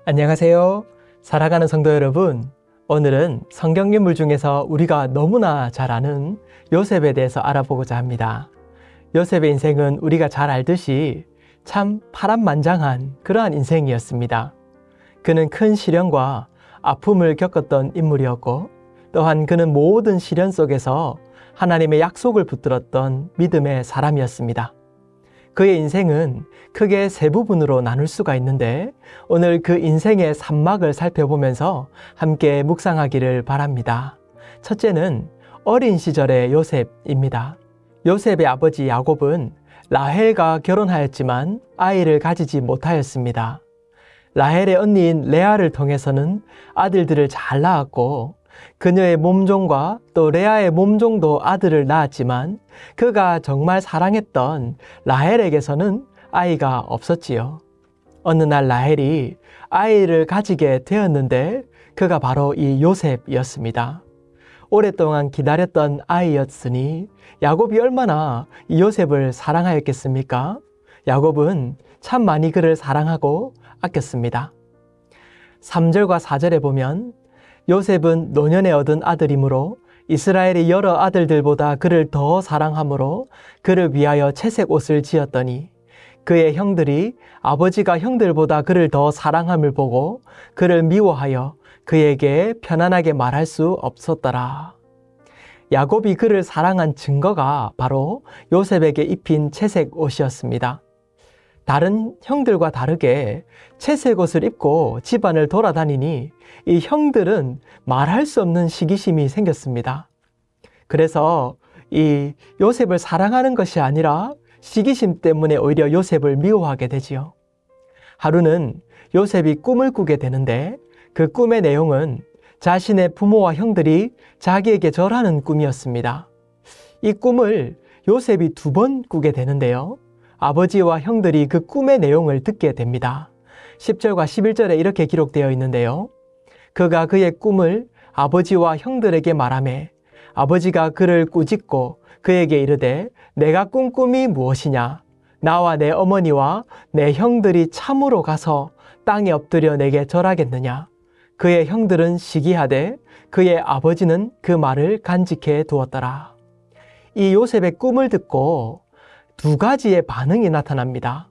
안녕하세요. 사랑하는 성도 여러분, 오늘은 성경 인물 중에서 우리가 너무나 잘 아는 요셉에 대해서 알아보고자 합니다. 요셉의 인생은 우리가 잘 알듯이 참 파란만장한 그러한 인생이었습니다. 그는 큰 시련과 아픔을 겪었던 인물이었고, 또한 그는 모든 시련 속에서 하나님의 약속을 붙들었던 믿음의 사람이었습니다. 그의 인생은 크게 세 부분으로 나눌 수가 있는데, 오늘 그 인생의 산막을 살펴보면서 함께 묵상하기를 바랍니다. 첫째는 어린 시절의 요셉입니다. 요셉의 아버지 야곱은 라헬과 결혼하였지만 아이를 가지지 못하였습니다. 라헬의 언니인 레아를 통해서는 아들들을 잘 낳았고, 그녀의 몸종과 또 레아의 몸종도 아들을 낳았지만 그가 정말 사랑했던 라헬에게서는 아이가 없었지요. 어느 날 라헬이 아이를 가지게 되었는데 그가 바로 이 요셉이었습니다. 오랫동안 기다렸던 아이였으니 야곱이 얼마나 이 요셉을 사랑하였겠습니까? 야곱은 참 많이 그를 사랑하고 아꼈습니다. 3절과 4절에 보면 요셉은 노년에 얻은 아들이므로 이스라엘의 여러 아들들보다 그를 더 사랑하므로 그를 위하여 채색 옷을 지었더니 그의 형들이 아버지가 형들보다 그를 더 사랑함을 보고 그를 미워하여 그에게 편안하게 말할 수 없었더라. 야곱이 그를 사랑한 증거가 바로 요셉에게 입힌 채색 옷이었습니다. 다른 형들과 다르게 채색 옷을 입고 집안을 돌아다니니 이 형들은 말할 수 없는 시기심이 생겼습니다. 그래서 이 요셉을 사랑하는 것이 아니라 시기심 때문에 오히려 요셉을 미워하게 되지요. 하루는 요셉이 꿈을 꾸게 되는데 그 꿈의 내용은 자신의 부모와 형들이 자기에게 절하는 꿈이었습니다. 이 꿈을 요셉이 2번 꾸게 되는데요. 아버지와 형들이 그 꿈의 내용을 듣게 됩니다. 10절과 11절에 이렇게 기록되어 있는데요. 그가 그의 꿈을 아버지와 형들에게 말하매 아버지가 그를 꾸짖고 그에게 이르되 내가 꾼 꿈이 무엇이냐? 나와 내 어머니와 내 형들이 참으로 가서 땅에 엎드려 내게 절하겠느냐? 그의 형들은 시기하되 그의 아버지는 그 말을 간직해 두었더라. 이 요셉의 꿈을 듣고 2가지의 반응이 나타납니다.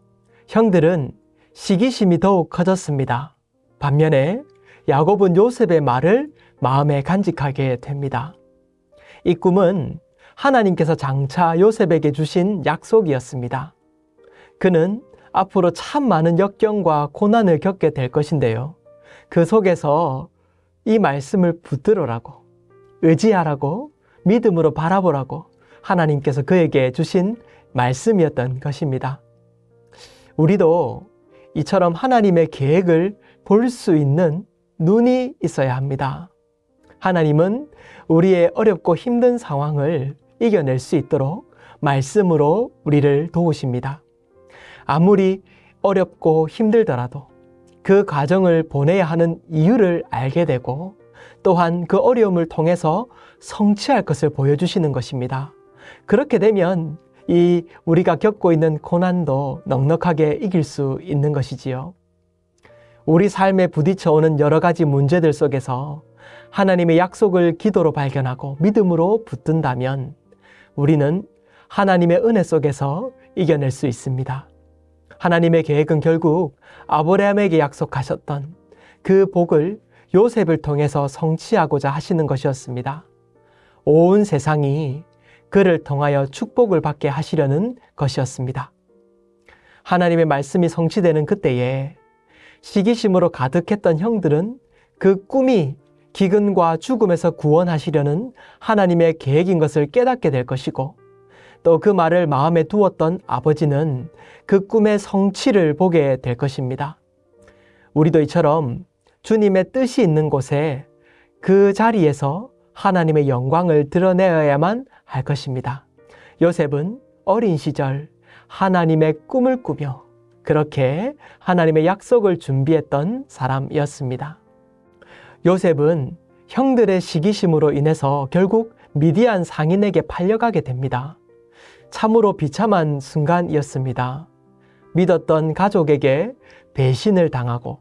형들은 시기심이 더욱 커졌습니다. 반면에 야곱은 요셉의 말을 마음에 간직하게 됩니다. 이 꿈은 하나님께서 장차 요셉에게 주신 약속이었습니다. 그는 앞으로 참 많은 역경과 고난을 겪게 될 것인데요. 그 속에서 이 말씀을 붙들으라고, 의지하라고, 믿음으로 바라보라고 하나님께서 그에게 주신 말씀이었던 것입니다. 우리도 이처럼 하나님의 계획을 볼 수 있는 눈이 있어야 합니다. 하나님은 우리의 어렵고 힘든 상황을 이겨낼 수 있도록 말씀으로 우리를 도우십니다. 아무리 어렵고 힘들더라도 그 과정을 보내야 하는 이유를 알게 되고 또한 그 어려움을 통해서 성취할 것을 보여주시는 것입니다. 그렇게 되면 우리가 겪고 있는 고난도 넉넉하게 이길 수 있는 것이지요. 우리 삶에 부딪혀오는 여러 가지 문제들 속에서 하나님의 약속을 기도로 발견하고 믿음으로 붙든다면 우리는 하나님의 은혜 속에서 이겨낼 수 있습니다. 하나님의 계획은 결국 아브라함에게 약속하셨던 그 복을 요셉을 통해서 성취하고자 하시는 것이었습니다. 온 세상이 그를 통하여 축복을 받게 하시려는 것이었습니다. 하나님의 말씀이 성취되는 그때에 시기심으로 가득했던 형들은 그 꿈이 기근과 죽음에서 구원하시려는 하나님의 계획인 것을 깨닫게 될 것이고, 또 그 말을 마음에 두었던 아버지는 그 꿈의 성취를 보게 될 것입니다. 우리도 이처럼 주님의 뜻이 있는 곳에 그 자리에서 하나님의 영광을 드러내어야만 할 것입니다. 요셉은 어린 시절 하나님의 꿈을 꾸며 그렇게 하나님의 약속을 준비했던 사람이었습니다. 요셉은 형들의 시기심으로 인해서 결국 미디안 상인에게 팔려가게 됩니다. 참으로 비참한 순간이었습니다. 믿었던 가족에게 배신을 당하고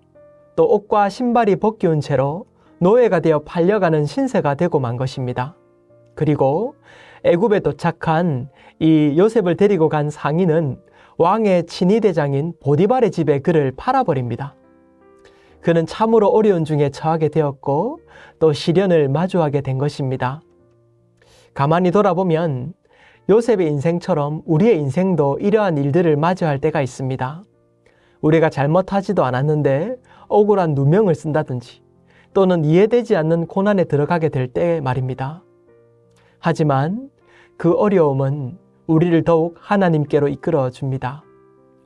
또 옷과 신발이 벗기운 채로 노예가 되어 팔려가는 신세가 되고 만 것입니다. 그리고 애굽에 도착한 이 요셉을 데리고 간 상인은 왕의 친위대장인 보디발의 집에 그를 팔아버립니다. 그는 참으로 어려운 중에 처하게 되었고 또 시련을 마주하게 된 것입니다. 가만히 돌아보면 요셉의 인생처럼 우리의 인생도 이러한 일들을 마주할 때가 있습니다. 우리가 잘못하지도 않았는데 억울한 누명을 쓴다든지 또는 이해되지 않는 고난에 들어가게 될 때 말입니다. 하지만 그 어려움은 우리를 더욱 하나님께로 이끌어 줍니다.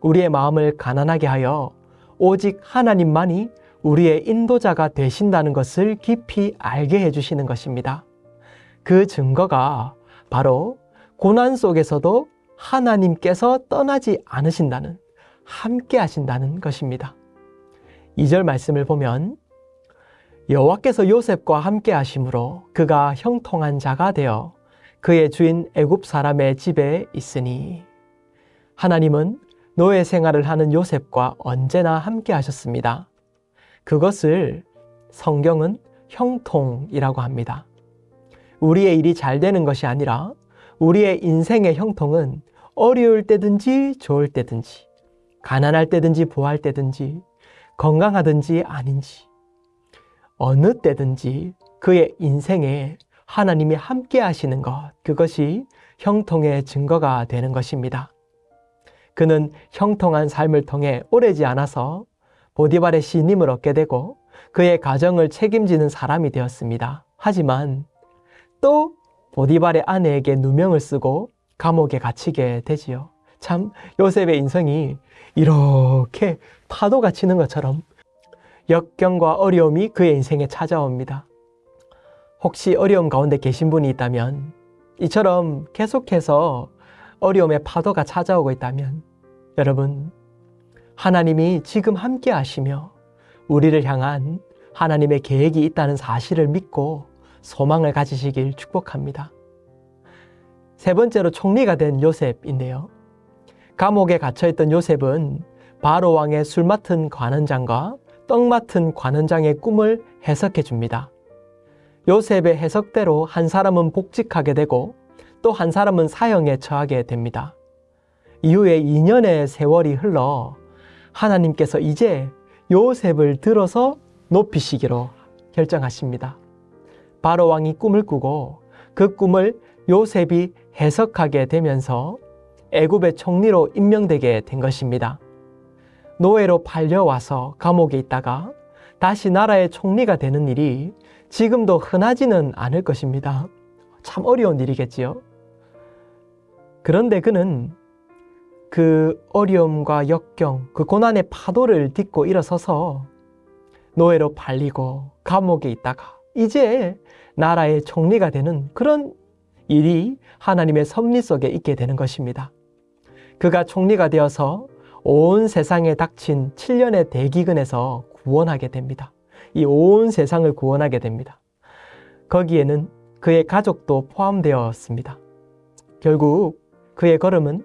우리의 마음을 가난하게 하여 오직 하나님만이 우리의 인도자가 되신다는 것을 깊이 알게 해주시는 것입니다. 그 증거가 바로 고난 속에서도 하나님께서 떠나지 않으신다는, 함께 하신다는 것입니다. 2절 말씀을 보면 여호와께서 요셉과 함께 하심으로 그가 형통한 자가 되어 그의 주인 애굽 사람의 집에 있으니, 하나님은 노예 생활을 하는 요셉과 언제나 함께 하셨습니다. 그것을 성경은 형통이라고 합니다. 우리의 일이 잘 되는 것이 아니라 우리의 인생의 형통은 어려울 때든지 좋을 때든지, 가난할 때든지 부할 때든지, 건강하든지 아닌지, 어느 때든지 그의 인생에 하나님이 함께 하시는 것, 그것이 형통의 증거가 되는 것입니다. 그는 형통한 삶을 통해 오래지 않아서 보디발의 신임을 얻게 되고 그의 가정을 책임지는 사람이 되었습니다. 하지만 또 보디발의 아내에게 누명을 쓰고 감옥에 갇히게 되지요. 참 요셉의 인생이 이렇게 파도가 치는 것처럼 역경과 어려움이 그의 인생에 찾아옵니다. 혹시 어려움 가운데 계신 분이 있다면, 이처럼 계속해서 어려움의 파도가 찾아오고 있다면, 여러분, 하나님이 지금 함께 하시며 우리를 향한 하나님의 계획이 있다는 사실을 믿고 소망을 가지시길 축복합니다. 세 번째로 총리가 된 요셉인데요. 감옥에 갇혀있던 요셉은 바로 왕의 술 맡은 관원장과 떡 맡은 관원장의 꿈을 해석해 줍니다. 요셉의 해석대로 한 사람은 복직하게 되고 또 한 사람은 사형에 처하게 됩니다. 이후에 2년의 세월이 흘러 하나님께서 이제 요셉을 들어서 높이시기로 결정하십니다. 바로 왕이 꿈을 꾸고 그 꿈을 요셉이 해석하게 되면서 애굽의 총리로 임명되게 된 것입니다. 노예로 팔려와서 감옥에 있다가 다시 나라의 총리가 되는 일이 지금도 흔하지는 않을 것입니다. 참 어려운 일이겠지요. 그런데 그는 그 어려움과 역경, 그 고난의 파도를 딛고 일어서서 노예로 팔리고 감옥에 있다가 이제 나라의 총리가 되는 그런 일이 하나님의 섭리 속에 있게 되는 것입니다. 그가 총리가 되어서 온 세상에 닥친 7년의 대기근에서 구원하게 됩니다. 이 온 세상을 구원하게 됩니다. 거기에는 그의 가족도 포함되었습니다. 결국 그의 걸음은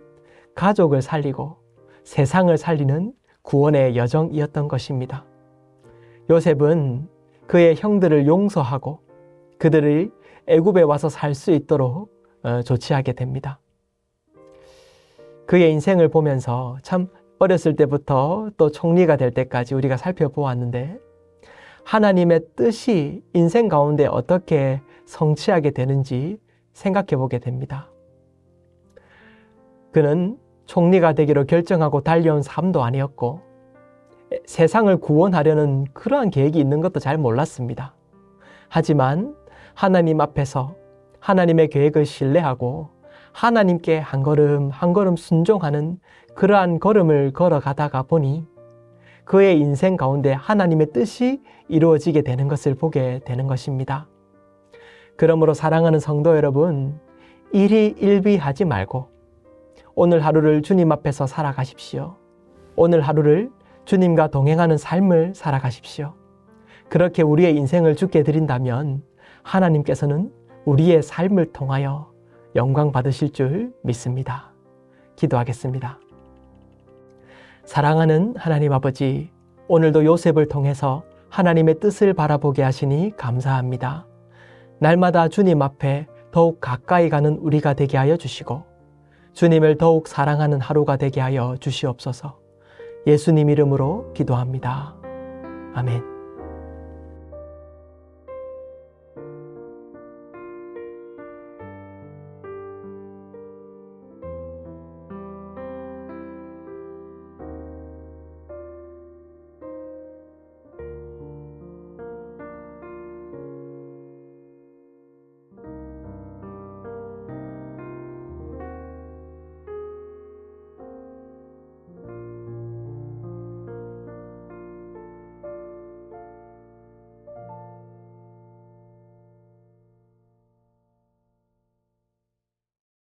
가족을 살리고 세상을 살리는 구원의 여정이었던 것입니다. 요셉은 그의 형들을 용서하고 그들이 애굽에 와서 살 수 있도록 조치하게 됩니다. 그의 인생을 보면서 참 어렸을 때부터 또 총리가 될 때까지 우리가 살펴보았는데 하나님의 뜻이 인생 가운데 어떻게 성취하게 되는지 생각해 보게 됩니다. 그는 총리가 되기로 결정하고 달려온 삶도 아니었고 세상을 구원하려는 그러한 계획이 있는 것도 잘 몰랐습니다. 하지만 하나님 앞에서 하나님의 계획을 신뢰하고 하나님께 한 걸음 한 걸음 순종하는 그러한 걸음을 걸어가다가 보니 그의 인생 가운데 하나님의 뜻이 이루어지게 되는 것을 보게 되는 것입니다. 그러므로 사랑하는 성도 여러분, 일희일비하지 말고 오늘 하루를 주님 앞에서 살아가십시오. 오늘 하루를 주님과 동행하는 삶을 살아가십시오. 그렇게 우리의 인생을 주께 드린다면 하나님께서는 우리의 삶을 통하여 영광 받으실 줄 믿습니다. 기도하겠습니다. 사랑하는 하나님 아버지, 오늘도 요셉을 통해서 하나님의 뜻을 바라보게 하시니 감사합니다. 날마다 주님 앞에 더욱 가까이 가는 우리가 되게 하여 주시고 주님을 더욱 사랑하는 하루가 되게 하여 주시옵소서. 예수님 이름으로 기도합니다. 아멘.